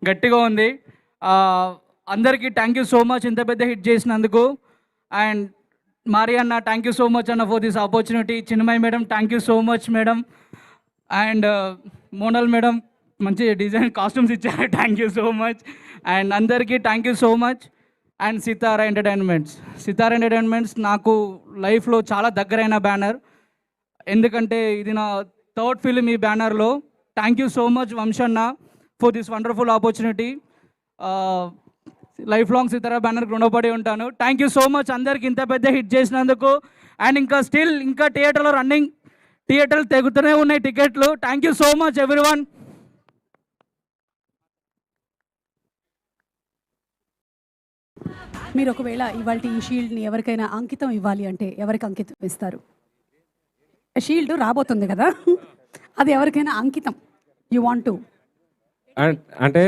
గట్టిగా ఉంది. అందరికీ థ్యాంక్ యూ సో మచ్ ఇంత పెద్ద హిట్ చేసినందుకు. అండ్ మారి అన్న థ్యాంక్ యూ సో మచ్ అన్న for this opportunity. Chinmay madam thank you so much madam. And Monal madam మంచి డిజైన్ కాస్ట్యూమ్స్ ఇచ్చారు, thank you so much. And అందరికీ thank you so much. And Sitara entertainments నాకు లైఫ్లో చాలా దగ్గరైన బ్యానర్, ఎందుకంటే ఇది నా థర్డ్ ఫిలిం ఈ బ్యానర్లో. థ్యాంక్ యూ సో మచ్ వంశన్న for this wonderful opportunity. Life long Sitara బ్యానర్కి రుణపడి ఉంటాను. థ్యాంక్ యూ సో మచ్ అందరికి ఇంత పెద్ద హిట్ చేసినందుకు. అండ్ ఇంకా థియేటర్లో రన్నింగ్, థియేటర్లు తెగుతూనే ఉన్నాయి టికెట్లు. Thank you so much everyone. మీరు ఒకవేళ ఇవాళ ఈ షీల్డ్ని ఎవరికైనా అంకితం ఇవ్వాలి అంటే ఎవరికి అంకితం ఇస్తారు? షీల్డ్ రాబోతుంది కదా, అది ఎవరికైనా అంకితం యూ వాంట్ టు? అంటే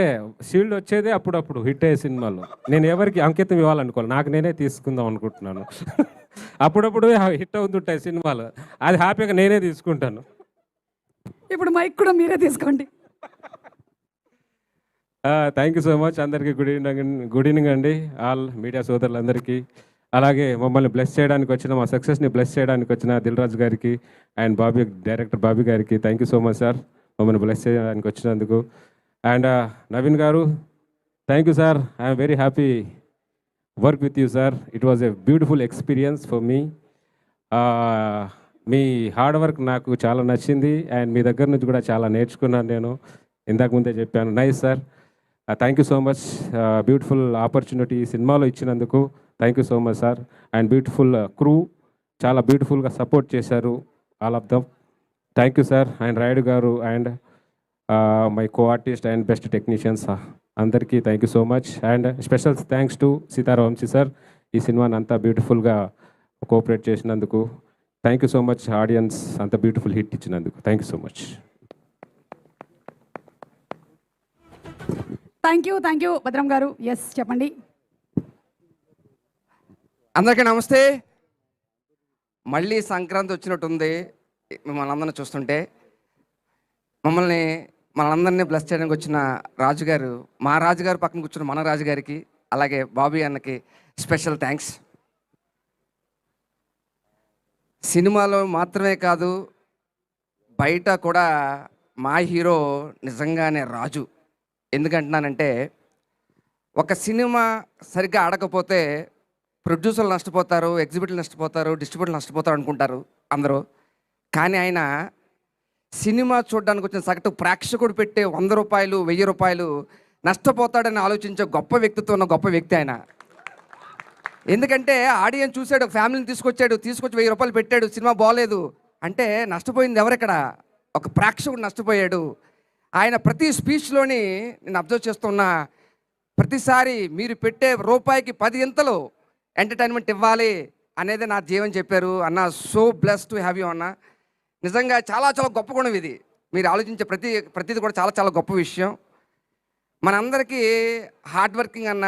షీల్డ్ వచ్చేదే అప్పుడప్పుడు హిట్ అయ్యే సినిమాలో. నేను ఎవరికి అంకితం ఇవ్వాలనుకోవాలి, నాకు నేనే తీసుకుందాం అనుకుంటున్నాను. అప్పుడప్పుడు హిట్ అవుతుంటాయి సినిమాలు, అది హ్యాపీగా నేనే తీసుకుంటాను. ఇప్పుడు మైక్ కూడా మీరే తీసుకోండి. థ్యాంక్ యూ సో మచ్ అందరికీ. గుడ్ ఈవినింగ్ అండి ఆల్ మీడియా సోదరులందరికీ. అలాగే మమ్మల్ని బ్లెస్ చేయడానికి వచ్చిన, మా సక్సెస్ని బ్లెస్ చేయడానికి వచ్చిన దిల్ రాజు గారికి అండ్ డైరెక్టర్ బాబీ గారికి thank you so much sir, మమ్మల్ని బ్లెస్ చేయడానికి వచ్చినందుకు. అండ్ నవీన్ గారు thank you sir, I'm very happy work with you sir. It was a beautiful experience for me. Me hard work నాకు చాలా నచ్చింది అండ్ మీ దగ్గర నుంచి కూడా చాలా నేర్చుకున్నాను నేను. ఇందాక ముందే చెప్పాను. Nice sir, thank you so much. Beautiful opportunity సినిమాలో ఇచ్చినందుకు thank you so much sir. And beautiful crew చాలా బ్యూటిఫుల్గా సపోర్ట్ చేశారు all of them. Thank you sir. And Rayudu గారు and my co artist and best technicians అందరికీ thank you so much. And special thanks to Sitara Vamsi sir, ఈ సినిమాని అంతా బ్యూటిఫుల్గా cooperate చేసినందుకు. Thank you so much audience, అంత బ్యూటిఫుల్ హిట్ ఇచ్చినందుకు thank you so much. Thank you భద్రం గారు. ఎస్ చెప్పండి. అందరికీ నమస్తే. మళ్ళీ సంక్రాంతి వచ్చినట్టుంది మిమ్మల్ని అందరిని చూస్తుంటే. మనందరినీ బ్లెస్ చేయడానికి వచ్చిన రాజుగారు, మా రాజుగారు పక్కన కూర్చున్న మన రాజుగారికి, అలాగే బాబీ అన్నకి స్పెషల్ థ్యాంక్స్. సినిమాలో మాత్రమే కాదు బయట కూడా మా హీరో నిజంగానే రాజు. ఎందుకంటున్నానంటే ఒక సినిమా సరిగ్గా ఆడకపోతే ప్రొడ్యూసర్లు నష్టపోతారు, ఎగ్జిబిటర్లు నష్టపోతారు, డిస్ట్రిబ్యూటర్లు నష్టపోతారు అనుకుంటారు అందరూ. కానీ ఆయన సినిమా చూడడానికి వచ్చిన సగటు ప్రేక్షకుడు పెట్టే 100 రూపాయలు 1000 రూపాయలు నష్టపోతాడని ఆలోచించే గొప్ప వ్యక్తిత్వం ఉన్న గొప్ప వ్యక్తి ఆయన. ఎందుకంటే ఆడియన్స్ చూశాడు, ఫ్యామిలీని తీసుకొచ్చి 1000 రూపాయలు పెట్టాడు, సినిమా బాగోలేదు అంటే నష్టపోయింది ఎవరెక్కడ? ఒక ప్రేక్షకుడు నష్టపోయాడు. ఆయన ప్రతి స్పీచ్లోని నేను అబ్జర్వ్ చేస్తున్నా, ప్రతిసారి మీరు పెట్టే రూపాయికి 10 ఇంతలు ఎంటర్టైన్మెంట్ ఇవ్వాలి అనేది నా జీవన్ చెప్పారు అన్న. So bless to have you అన్న. నిజంగా చాలా చాలా గొప్ప గుణం ఇది. మీరు ఆలోచించే ప్రతిది కూడా చాలా చాలా గొప్ప విషయం. మనందరికీ హార్డ్ వర్కింగ్ అన్న,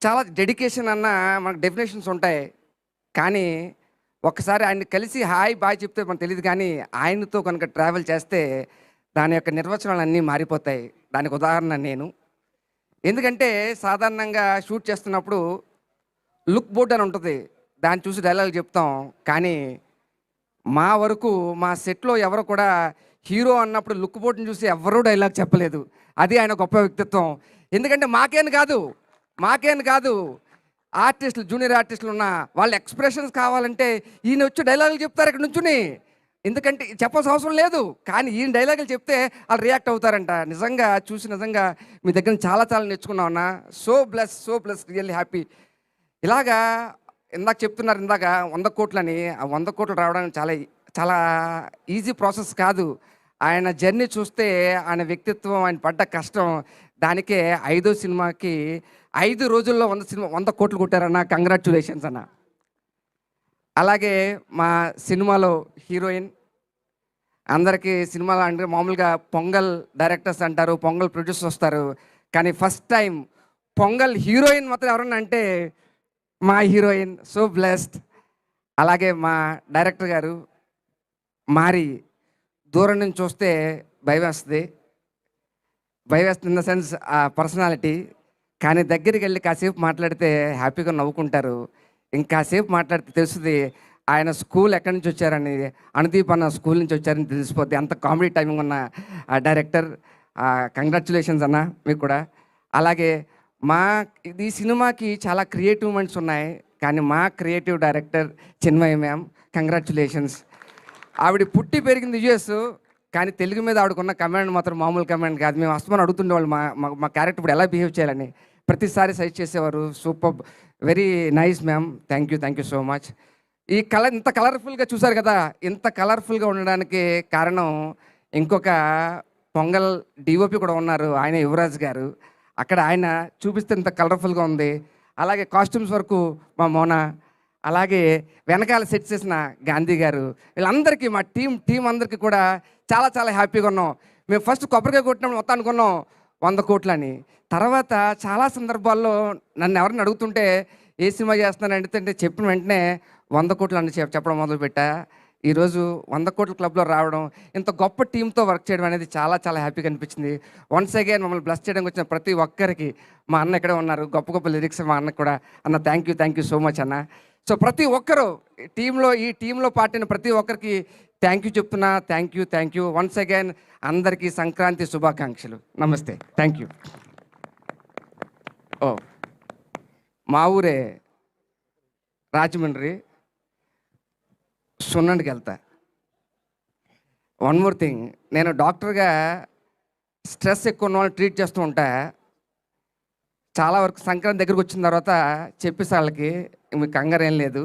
చాలా డెడికేషన్ అన్న మనకు డెఫినేషన్స్ ఉంటాయి. కానీ ఒక్కసారి ఆయన్ని కలిసి హాయ్ బాయ్ చెప్తే మనకు తెలియదు, కానీ ఆయనతో కనుక ట్రావెల్ చేస్తే దాని యొక్క నిర్వచనాలు అన్నీ మారిపోతాయి. దానికి ఉదాహరణ నేను. ఎందుకంటే సాధారణంగా షూట్ చేస్తున్నప్పుడు లుక్ బోర్డ్ అని ఉంటుంది, దాన్ని చూసి డైలాగ్ చెప్తాం. కానీ మా వరకు మా సెట్లో ఎవరు కూడా హీరో అన్నప్పుడు లుక్ బోర్డుని చూసి ఎవరూ డైలాగ్ చెప్పలేదు. అది ఆయన గొప్ప వ్యక్తిత్వం. ఎందుకంటే మాకేం కాదు ఆర్టిస్టులు, జూనియర్ ఆర్టిస్టులు ఉన్న వాళ్ళ ఎక్స్ప్రెషన్స్ కావాలంటే ఈయన వచ్చి డైలాగులు చెప్తారు ఇక్కడ నుంచుని. ఎందుకంటే చెప్పాల్సిన అవసరం లేదు, కానీ ఈయన డైలాగులు చెప్తే వాళ్ళు రియాక్ట్ అవుతారంట. నిజంగా చూసి నిజంగా మీ దగ్గర చాలా చాలా నేర్చుకున్నాం అన్న. So bless really happy. ఇలాగా ఇందాక చెప్తున్నారు, ఇందాక 100 కోట్లని. ఆ 100 కోట్లు రావడానికి చాలా చాలా ఈజీ ప్రాసెస్ కాదు. ఆయన జర్నీ చూస్తే, ఆయన వ్యక్తిత్వం, ఆయన పడ్డ కష్టం, దానికే 5వ సినిమాకి 5 రోజుల్లో 100 కోట్లు కొట్టారన్న. కంగ్రాచ్యులేషన్స్ అన్న. అలాగే మా సినిమాలో హీరోయిన్, అందరికీ సినిమాలో అంటే మామూలుగా పొంగల్ డైరెక్టర్స్ అంటారు, పొంగల్ ప్రొడ్యూసర్స్ వస్తారు, కానీ ఫస్ట్ టైం పొంగల్ హీరోయిన్ మాత్రం ఎవరన్నా అంటే మా హీరోయిన్. So blessed. అలాగే మా డైరెక్టర్ గారు మారి, దూరం నుంచి చూస్తే భయం వేస్తుంది, భయం వేస్తుంది ఇన్ ద సెన్స్ ఆ పర్సనాలిటీ. కానీ దగ్గరికి వెళ్ళి కాసేపు మాట్లాడితే హ్యాపీగా నవ్వుకుంటారు. ఇంకాసేపు మాట్లాడితే తెలుస్తుంది ఆయన స్కూల్ ఎక్కడి నుంచి వచ్చారని. అనుదీప్ అన్న స్కూల్ నుంచి వచ్చారని తెలిసిపోద్ది. అంత కామెడీ టైమింగ్ ఉన్న డైరెక్టర్. కంగ్రాచులేషన్స్ అన్న మీకు కూడా. అలాగే ఈ సినిమాకి చాలా క్రియేటివ్ మైండ్స్ ఉన్నాయి, కానీ మా creative director Chinmayi ma'am, congratulations. ఆవిడ పుట్టి పెరిగింది యుఎస్, కానీ తెలుగు మీద ఆవిడకున్న కమాండ్ మాత్రం మామూలు కమాండ్ కాదు. మేము అస్తమానం అడుగుతుండేవాళ్ళు మా క్యారెక్టర్ ఇప్పుడు ఎలా బిహేవ్ చేయాలని. ప్రతిసారి సజెస్ట్ చేసేవారు. Super, very nice ma'am, thank you so much. ఈ కలర్ ఇంత కలర్ఫుల్గా చూసారు కదా, ఇంత కలర్ఫుల్గా ఉండడానికి కారణం ఇంకొక పొంగల్ డిఓపి కూడా ఉన్నారు, ఆయన యువరాజ్ గారు. అక్కడ ఆయన చూపిస్తే ఇంత కలర్ఫుల్గా ఉంది. అలాగే కాస్ట్యూమ్స్ వరకు మా మోనా, అలాగే వెనకాల సెట్ చేసిన గాంధీ గారు, వీళ్ళందరికీ మా టీం అందరికీ కూడా చాలా చాలా హ్యాపీగా ఉన్నాం. మేము ఫస్ట్ కొబ్బరికాయ కొట్టినప్పుడు మొత్తం అనుకున్నాం 100 కోట్లని. తర్వాత చాలా సందర్భాల్లో నన్ను ఎవరిని అడుగుతుంటే ఏ సినిమా చేస్తున్నాను అంటే చెప్పిన వెంటనే 100 కోట్లు అని చెప్పడం మొదలుపెట్టా. ఈరోజు 100 కోట్ల క్లబ్లో రావడం, ఇంత గొప్ప టీంతో వర్క్ చేయడం అనేది చాలా చాలా హ్యాపీగా అనిపించింది. వన్స్ అగైన్ మమ్మల్ని బ్లెస్ చేయడానికి వచ్చిన ప్రతి ఒక్కరికి, మా అన్న ఇక్కడే ఉన్నారు, గొప్ప గొప్ప లిరిక్స్ మా అన్నకు కూడా. అన్న థ్యాంక్ యూ సో మచ్ అన్న. సో ప్రతి ఒక్కరు ఈ టీంలో పార్టీని ప్రతి ఒక్కరికి థ్యాంక్ యూ చెప్తున్నా. Thank you once again. అందరికీ సంక్రాంతి శుభాకాంక్షలు. నమస్తే, థ్యాంక్ యూ. ఓ మా ఊరే రాజమండ్రి, సున్నండికి వెళ్తా. వన్ మోర్ థింగ్, నేను డాక్టర్గా స్ట్రెస్ ఎక్కువ ఉన్న వాళ్ళని ట్రీట్ చేస్తూ ఉంటా. చాలా వరకు సంక్రాంతి దగ్గరికి వచ్చిన తర్వాత చెప్పేసి వాళ్ళకి మీకు కంగారు ఏం లేదు,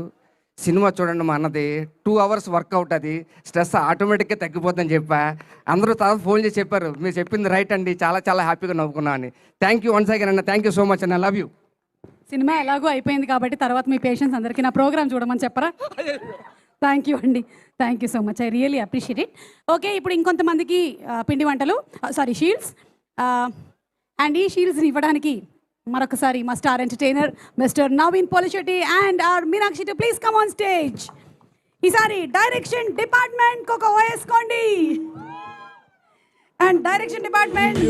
సినిమా చూడండి మా అన్నది 2 hours వర్కౌట్, అది స్ట్రెస్ ఆటోమేటిక్గా తగ్గిపోతుందని చెప్పా. అందరూ తర్వాత ఫోన్ చేసి చెప్పారు మీరు చెప్పింది రైట్ అండి, చాలా చాలా హ్యాపీగా నవ్వుకున్నా అని. థ్యాంక్ యూ వన్స్ అగైన్ అన్న, థ్యాంక్ యూ సో మచ్ అన్న, లవ్ యూ. సినిమా ఎలాగో అయిపోయింది కాబట్టి తర్వాత మీ పేషెంట్స్ అందరికీ నా ప్రోగ్రామ్ చూడమని చెప్పరా? థ్యాంక్ యూ అండి, thank you so much, I really appreciate it. Okay, ఇప్పుడు ఇంకొంతమందికి పిండి వంటలు, షీల్డ్స్, అండ్ ఈ షీల్డ్స్ని ఇవ్వడానికి మరొకసారి మా star entertainer mister Naveen Polishetty and our Meenakshi to please come on stage. ఈసారి డైరెక్షన్ డిపార్ట్మెంట్ ఒక వేసుకోండి. And direction department